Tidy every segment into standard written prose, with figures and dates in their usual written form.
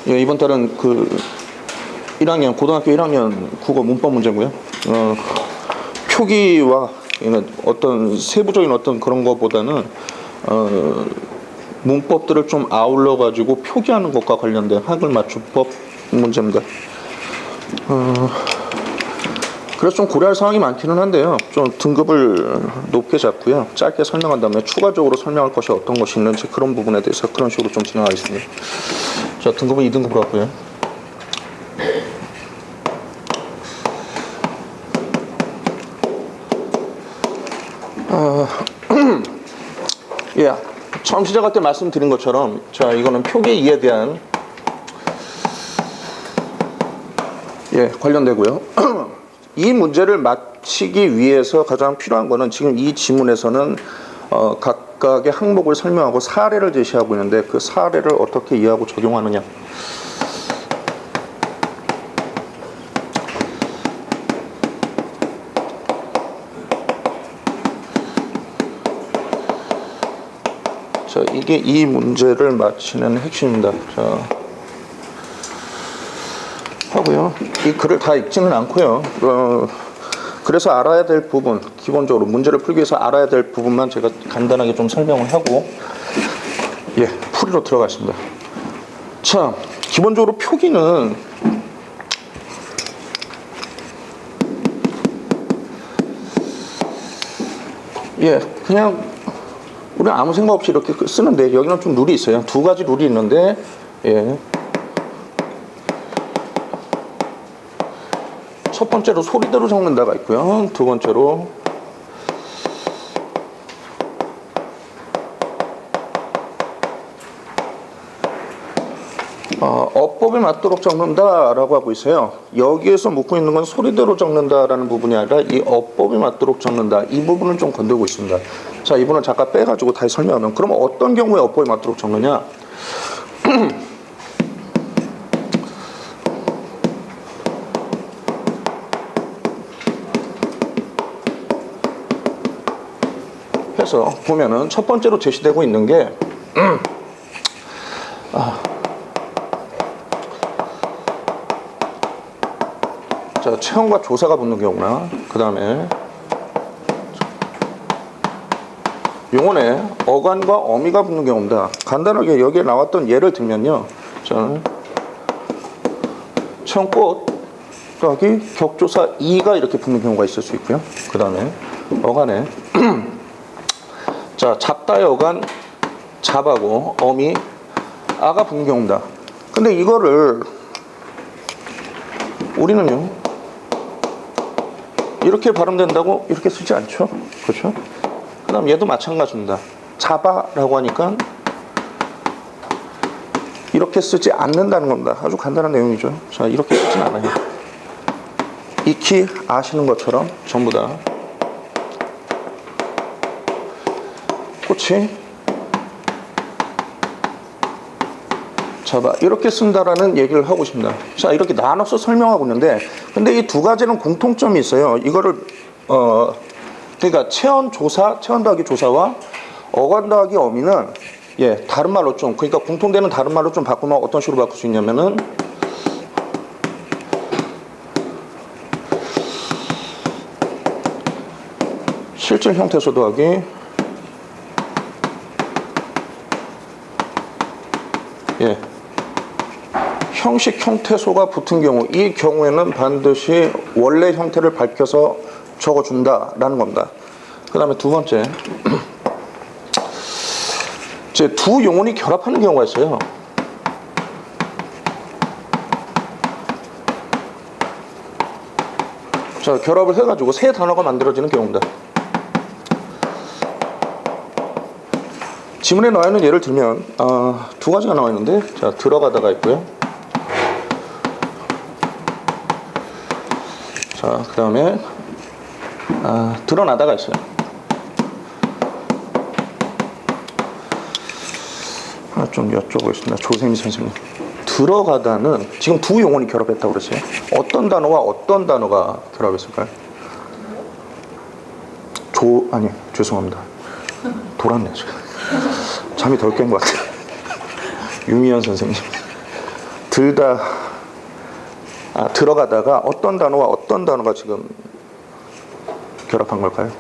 예, 이번 달은 그 1학년, 고등학교 1학년 국어 문법 문제고요. 표기와 어떤 세부적인 어떤 그런 것보다는 문법들을 좀 아울러 가지고 표기하는 것과 관련된 한글 맞춤법 문제입니다. 그래서 좀 고려할 사항이 많기는 한데요. 좀 등급을 높게 잡고요. 짧게 설명한 다음에 추가적으로 설명할 것이 어떤 것이 있는지 그런 부분에 대해서 그런 식으로 좀 진행하겠습니다. 자, 등급은 2등급으로 하고요. 예, 처음 시작할 때 말씀드린 것처럼 자, 이거는 표기 이해에 대한 관련되고요. 이 문제를 마치기 위해서 가장 필요한 거는 지금 이 지문에서는 각각의 항목을 설명하고 사례를 제시하고 있는데 그 사례를 어떻게 이해하고 적용하느냐. 자, 이게 이 문제를 마치는 핵심입니다. 자, 하고요. 이 글을 다 읽지는 않고요. 그래서 알아야 될 부분, 기본적으로 문제를 풀기 위해서 알아야 될 부분만 제가 간단하게 좀 설명을 하고 풀이로 들어가겠습니다. 자, 기본적으로 표기는 그냥 우리 아무 생각 없이 이렇게 쓰는데 여기는 좀 룰이 있어요. 두 가지 룰이 있는데 첫 번째로 소리대로 적는다가 있고요. 두 번째로 어법에 맞도록 적는다라고 하고 있어요. 여기에서 묻고 있는 건 소리대로 적는다라는 부분이 아니라 이 어법에 맞도록 적는다. 이 부분을 좀 건들고 있습니다. 자, 이 부분을 잠깐 빼가지고 다시 설명하면 그러면 어떤 경우에 어법에 맞도록 적느냐? 해서 보면은 첫 번째로 제시되고 있는 게 자, 체험과 조사가 붙는 경우나 그 다음에 용언에 어간과 어미가 붙는 경우입니다. 간단하게 여기에 나왔던 예를 들면요. 자, 체험꽃 더하기 격조사 2가 이렇게 붙는 경우가 있을 수 있고요. 그 다음에 어간에 자, 잡다의 어간 잡하고 어미 아가 붙는 경우입니다. 근데 이거를 우리는요 이렇게 발음된다고 이렇게 쓰지 않죠. 그렇죠? 그 다음 얘도 마찬가지입니다. 잡아라고 하니까 이렇게 쓰지 않는다는 겁니다. 아주 간단한 내용이죠. 자, 이렇게 쓰진 않아요. 익히 아시는 것처럼 전부 다 꽃이 잡아 이렇게 쓴다라는 얘기를 하고 있습니다. 자, 이렇게 나눠서 설명하고 있는데 근데 이 두 가지는 공통점이 있어요. 이거를 그러니까 체언 더하기 조사와 어간 더하기 어미는 다른 말로 좀 그러니까 공통되는 다른 말로 좀 바꾸면 어떤 식으로 바꿀 수 있냐면은 실질 형태소 더하기 형식 형태소가 붙은 경우 이 경우에는 반드시 원래 형태를 밝혀서 적어준다라는 겁니다. 그 다음에 두 번째 이제 두 용언이 결합하는 경우가 있어요. 자, 결합을 해가지고 새 단어가 만들어지는 경우입니다. 지문에 나와 있는 예를 들면 두 가지가 나와 있는데 자, 들어가다가 있고요. 자, 그 다음에 드러나다가 있어요. 좀 여쭤보겠습니다. 조세미 선생님. 들어가다는 지금 두 용언이 결합했다고 그랬어요. 어떤 단어와 어떤 단어가 결합했을까요? 아니, 죄송합니다. 돌았네요, 지금. 잠이 덜 깬 것 같아요. 유미연 선생님. 들다, 들어가다가 어떤 단어와 어떤 단어가 지금 결합한 걸까요?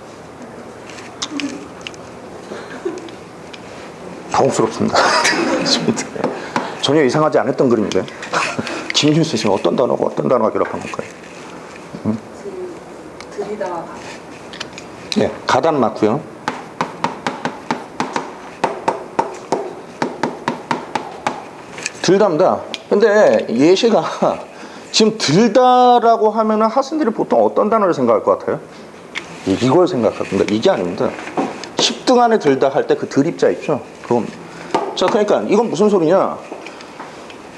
당혹스럽습니다. 전혀 이상하지 않았던 그림인데. 김윤수 씨는 어떤 단어가 어떤 단어가 결합한 걸까요? 들이다가 예, 가단 맞고요. 들답니다. 근데 예시가 지금 들다라고 하면은 학생들이 보통 어떤 단어를 생각할 것 같아요? 이걸 생각합니다. 이게 아닙니다. 10등 안에 들다 할 때 그 들입자 있죠? 그럼. 자, 그러니까 이건 무슨 소리냐?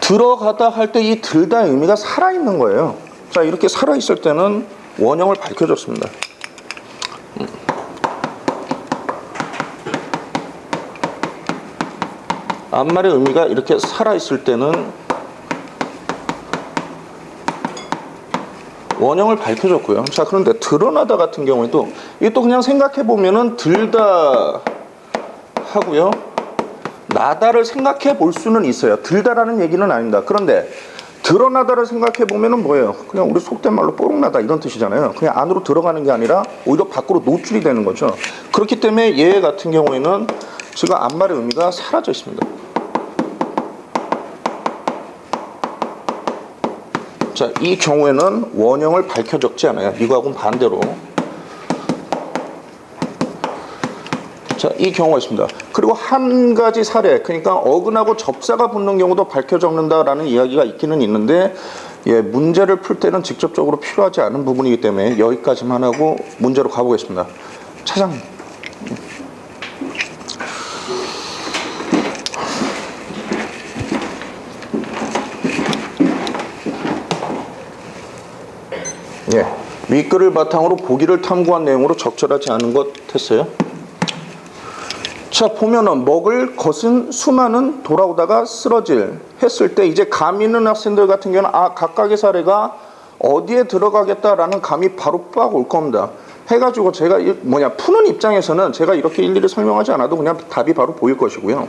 들어가다 할 때 이 들다의 의미가 살아있는 거예요. 자, 이렇게 살아있을 때는 원형을 밝혀줬습니다. 앞말의 의미가 이렇게 살아있을 때는 원형을 밝혀줬고요. 자, 그런데 드러나다 같은 경우에도 이게 또 그냥 생각해보면은 들다 하고요. 나다를 생각해 볼 수는 있어요. 들다라는 얘기는 아닙니다. 그런데 드러나다를 생각해 보면은 뭐예요? 그냥 우리 속된 말로 뽀록나다 이런 뜻이잖아요. 그냥 안으로 들어가는 게 아니라 오히려 밖으로 노출이 되는 거죠. 그렇기 때문에 얘 같은 경우에는 지금 앞말의 의미가 사라져 있습니다. 자, 이 경우에는 원형을 밝혀 적지 않아요. 이거하고는 반대로. 자, 이 경우가 있습니다. 그리고 한 가지 사례, 그러니까 어근하고 접사가 붙는 경우도 밝혀 적는다라는 이야기가 있기는 있는데, 예, 문제를 풀 때는 직접적으로 필요하지 않은 부분이기 때문에 여기까지만 하고 문제로 가보겠습니다. 차장님. 예, 윗글을 바탕으로 보기를 탐구한 내용으로 적절하지 않은 것 했어요. 자, 보면은 먹을 것은 수많은 돌아오다가 쓰러질 했을 때 이제 감 있는 학생들 같은 경우는 각각의 사례가 어디에 들어가겠다라는 감이 바로 빡 올 겁니다. 해가지고 제가 푸는 입장에서는 제가 이렇게 일일이 설명하지 않아도 그냥 답이 바로 보일 것이고요.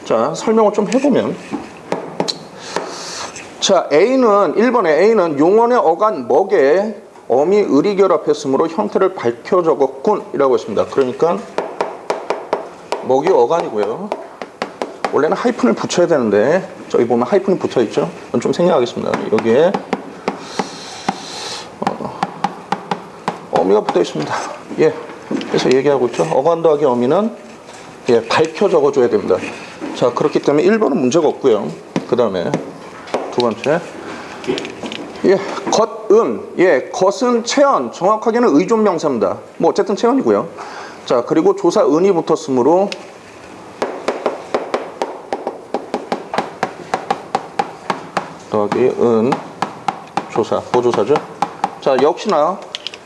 자, 설명을 좀 해보면, 자, A는 1번에 A는 용언에 어간 먹에 어미 을이 결합했으므로 형태를 밝혀 적었군 이라고 했습니다. 그러니까 먹이 어간이고요. 원래는 하이픈을 붙여야 되는데 저기 보면 하이픈이 붙어 있죠. 이건 좀 생략하겠습니다. 여기에 어미가 붙어 있습니다. 예, 그래서 얘기하고 있죠. 어간 더하기 어미는 예, 밝혀 적어줘야 됩니다. 자, 그렇기 때문에 1번은 문제가 없고요. 그 다음에 두 번째, 예, 겉은, 예, 겉은 체언, 정확하게는 의존명사입니다. 뭐 어쨌든 체언이고요. 자, 그리고 조사 은이 붙었으므로 더하기 은 조사, 보조사죠. 자, 역시나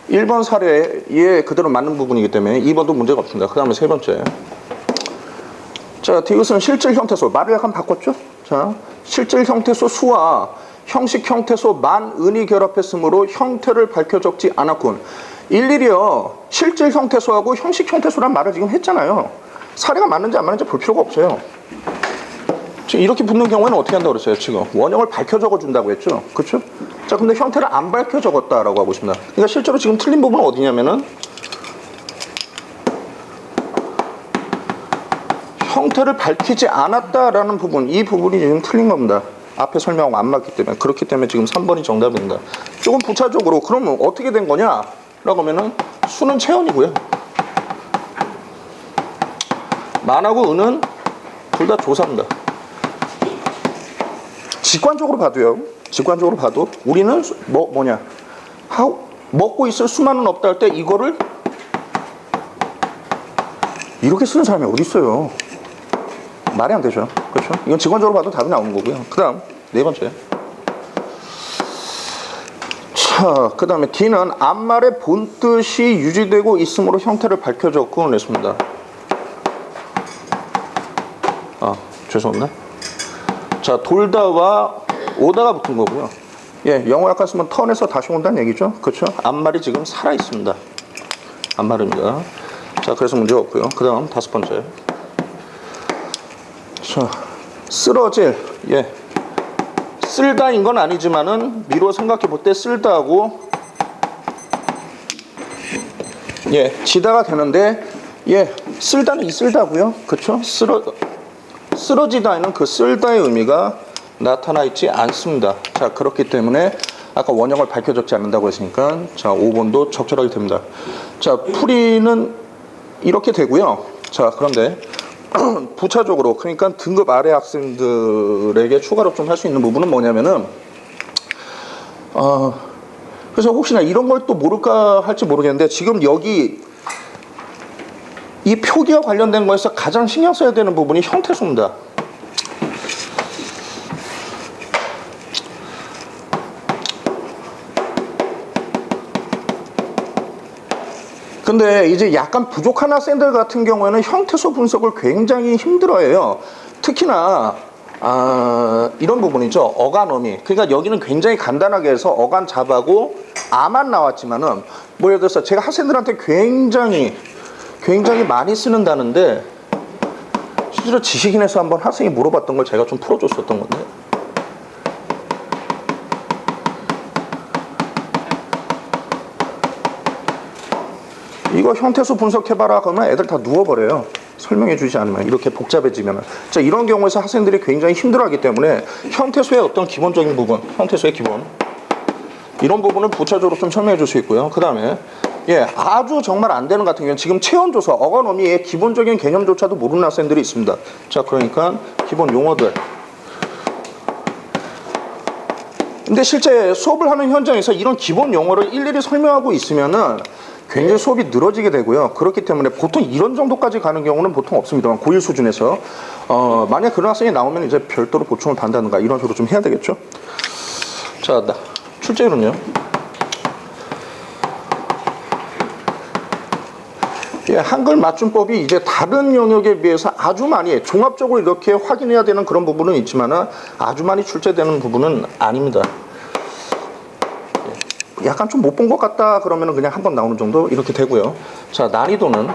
1번 사례에 그대로 맞는 부분이기 때문에 2번도 문제가 없습니다. 그 다음에 세 번째, 자, 디귿은 실질 형태소, 말을 약간 바꿨죠. 자, 실질 형태소 수와 형식 형태소 만 은이 결합했으므로 형태를 밝혀 적지 않았군. 일일이요, 실질 형태소하고 형식 형태소란 말을 지금 했잖아요. 사례가 맞는지 안 맞는지 볼 필요가 없어요. 지금 이렇게 붙는 경우에는 어떻게 한다고 그랬어요? 지금 원형을 밝혀 적어준다고 했죠. 그렇죠? 자, 근데 형태를 안 밝혀 적었다라고 하고 있습니다. 그러니까 실제로 지금 틀린 부분은 어디냐면은 형태를 밝히지 않았다라는 부분, 이 부분이 지금 틀린 겁니다. 앞에 설명하고 안 맞기 때문에. 그렇기 때문에 지금 3번이 정답입니다. 조금 부차적으로 그러면 어떻게 된 거냐 라고 하면은 수는 체언이고요, 만하고 은은 둘 다 조사입니다. 직관적으로 봐도요, 직관적으로 봐도 우리는 먹고 있을 수만은 없다 할 때 이거를 이렇게 쓰는 사람이 어디 있어요? 말이 안 되죠. 그렇죠? 이건 직관적으로 봐도 답이 나오는 거고요. 그 다음 네 번째, 자, 그 다음에 D는 앞말의 본뜻이 유지되고 있으므로 형태를 밝혀줬고 했습니다. 죄송합니다. 자, 돌다와 오다가 붙은 거고요. 예, 영어 약간 쓰면 턴에서 다시 온다는 얘기죠. 그렇죠? 앞말이 지금 살아 있습니다. 앞말입니다. 자, 그래서 문제가 없고요. 그 다음 다섯 번째, 자, 쓰러질, 예, 쓸다인 건 아니지만은 미루어 생각해 볼 때 쓸다하고 예 지다가 되는데 예 쓸다는 이 쓸다고요. 그렇죠? 쓰러지다에는 그 쓸다의 의미가 나타나 있지 않습니다. 자 그렇기 때문에 아까 원형을 밝혀 적지 않는다고 했으니까 자 5번도 적절하게 됩니다. 자 풀이는 이렇게 되고요. 자 그런데 부차적으로 그러니까 등급 아래 학생들에게 추가로 좀 할 수 있는 부분은 뭐냐면은 그래서 혹시나 이런 걸 또 모를까 할지 모르겠는데 지금 여기 이 표기와 관련된 거에서 가장 신경 써야 되는 부분이 형태소입니다. 근데 이제 약간 부족한 학생들 같은 경우에는 형태소 분석을 굉장히 힘들어해요. 특히나 이런 부분이죠. 어간어미. 그러니까 여기는 굉장히 간단하게 해서 어간 잡하고 아만 나왔지만은 뭐 예를 들어서 제가 학생들한테 굉장히 많이 쓰는다는데 실제로 지식인에서 한번 학생이 물어봤던 걸 제가 좀 풀어줬었던 건데 이거 형태소 분석해봐라 그러면 애들 다 누워버려요. 설명해주지 않으면 이렇게 복잡해지면. 자 이런 경우에서 학생들이 굉장히 힘들어하기 때문에 형태소의 어떤 기본적인 부분, 형태소의 기본 이런 부분을 부차적으로 좀 설명해 줄 수 있고요. 그 다음에 예 아주 정말 안 되는 같은 경우는 지금 체온조사, 어간어미의 기본적인 개념조차도 모르는 학생들이 있습니다. 자 그러니까 기본 용어들. 근데 실제 수업을 하는 현장에서 이런 기본 용어를 일일이 설명하고 있으면은 굉장히 수업이 늘어지게 되고요. 그렇기 때문에 보통 이런 정도까지 가는 경우는 보통 없습니다만 고1 수준에서 만약 그런 학생이 나오면 이제 별도로 보충을 받는다든가 이런 식으로 좀 해야 되겠죠. 자 출제율은요. 예, 한글 맞춤법이 이제 다른 영역에 비해서 아주 많이 종합적으로 이렇게 확인해야 되는 그런 부분은 있지만 아주 많이 출제되는 부분은 아닙니다. 약간 좀 못 본 것 같다 그러면 그냥 한 번 나오는 정도 이렇게 되고요. 자 난이도는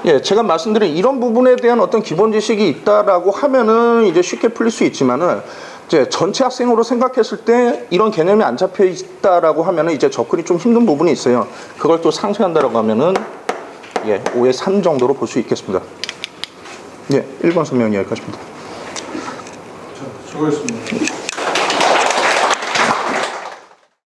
예 제가 말씀드린 이런 부분에 대한 어떤 기본 지식이 있다라고 하면은 이제 쉽게 풀릴 수 있지만은 이제 전체 학생으로 생각했을 때 이런 개념이 안 잡혀 있다라고 하면은 이제 접근이 좀 힘든 부분이 있어요. 그걸 또 상쇄한다라고 하면은 예 5에 3 정도로 볼 수 있겠습니다. 예 1번 설명 여기까지입니다. 자, 수고했습니다.